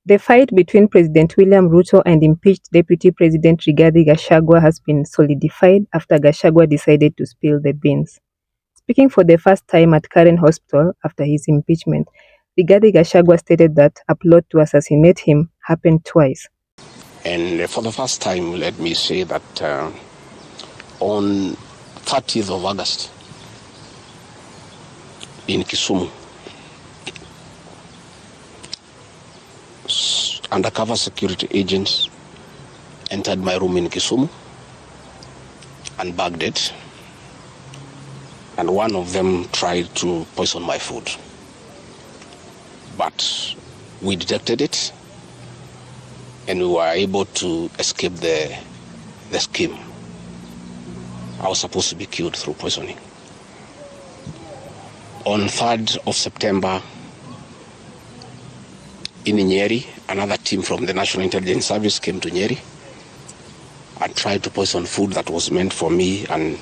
The fight between President William Ruto and impeached Deputy President Rigathi Gachagua has been solidified after Gachagua decided to spill the beans. Speaking for the first time at Karen Hospital after his impeachment, Rigathi Gachagua stated that a plot to assassinate him happened twice. And for the first time, let me say that on 30th of August in Kisumu, undercover security agents entered my room in Kisumu and bagged it, and one of them tried to poison my food. But we detected it and we were able to escape the scheme. I was supposed to be killed through poisoning. On 3rd of September, in Nyeri, another team from the National Intelligence Service came to Nyeri and tried to poison food that was meant for me and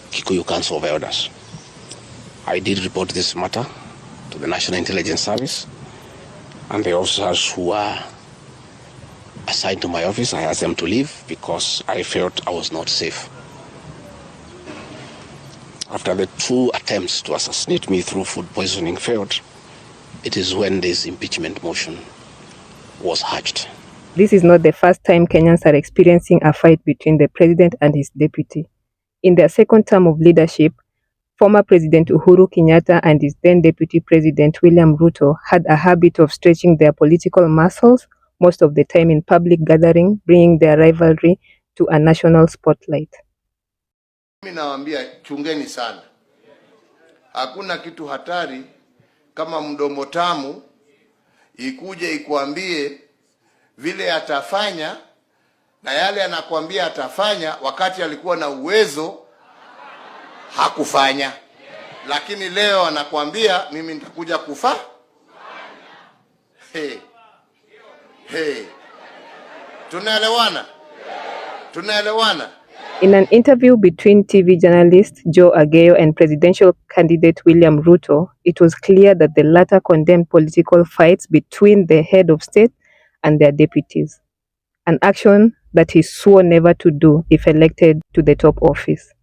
Kikuyu Council of Elders. I did report this matter to the National Intelligence Service, and the officers who were assigned to my office, I asked them to leave because I felt I was not safe. After the 2 attempts to assassinate me through food poisoning failed, it is when this impeachment motion was hatched. This is not the first time Kenyans are experiencing a fight between the president and his deputy. In their second term of leadership, former President Uhuru Kenyatta and his then Deputy President William Ruto had a habit of stretching their political muscles, most of the time in public gathering, bringing their rivalry to a national spotlight. Mimi nawaambia chungeni sana. Hakuna kitu hatari kama mdomo tamu ikuje ikuambie vile atafanya na yale anakuambia atafanya wakati alikuwa na uwezo hakufanya. Lakini leo anakuambia mimi nitakuja kufa. Hey. Tunaelewana? Tunaelewana? In an interview between TV journalist Joe Ageyo and presidential candidate William Ruto, it was clear that the latter condemned political fights between the head of state and their deputies, an action that he swore never to do if elected to the top office.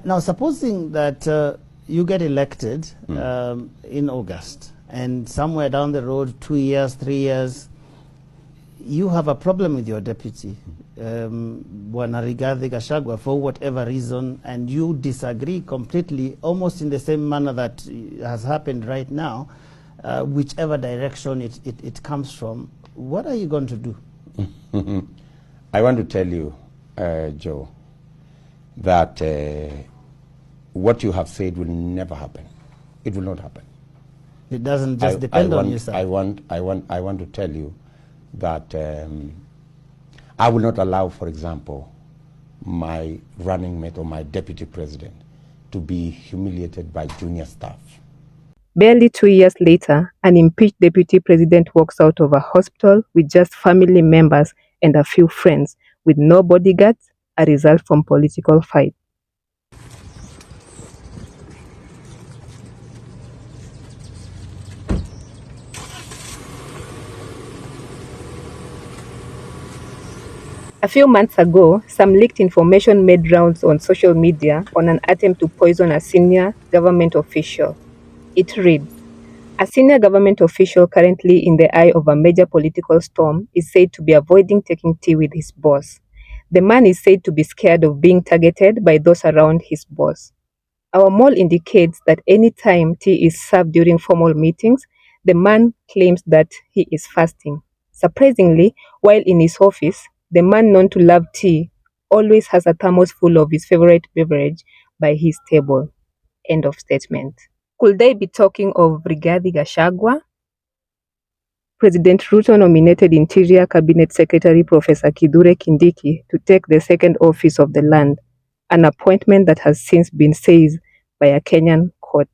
Now, supposing that you get elected in August, and somewhere down the road, 2 years, 3 years, you have a problem with your deputy, Bwana Rigathi Gachagua, for whatever reason, and you disagree completely, almost in the same manner that has happened right now, whichever direction it comes from. What are you going to do? I want to tell you, Joe, that what you have said will never happen. It will not happen. It doesn't just depend on you, sir. I want to tell you that I will not allow, for example, my running mate or my deputy president to be humiliated by junior staff. Barely 2 years later, an impeached deputy president walks out of a hospital with just family members and a few friends, with no bodyguards, a result from political fight. A few months ago, some leaked information made rounds on social media on an attempt to poison a senior government official. It reads, a senior government official currently in the eye of a major political storm is said to be avoiding taking tea with his boss. The man is said to be scared of being targeted by those around his boss. Our mole indicates that any time tea is served during formal meetings, the man claims that he is fasting. Surprisingly, while in his office, the man known to love tea always has a thermos full of his favorite beverage by his table. End of statement. Could they be talking of Rigathi Gachagua? President Ruto nominated Interior Cabinet Secretary Professor Kithure Kindiki to take the second office of the land, an appointment that has since been seized by a Kenyan court.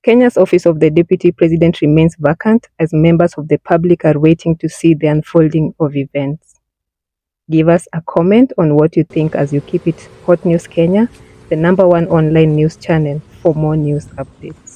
Kenya's office of the Deputy President remains vacant as members of the public are waiting to see the unfolding of events. Give us a comment on what you think as you keep it Hotnews Kenya, the #1 online news channel for more news updates.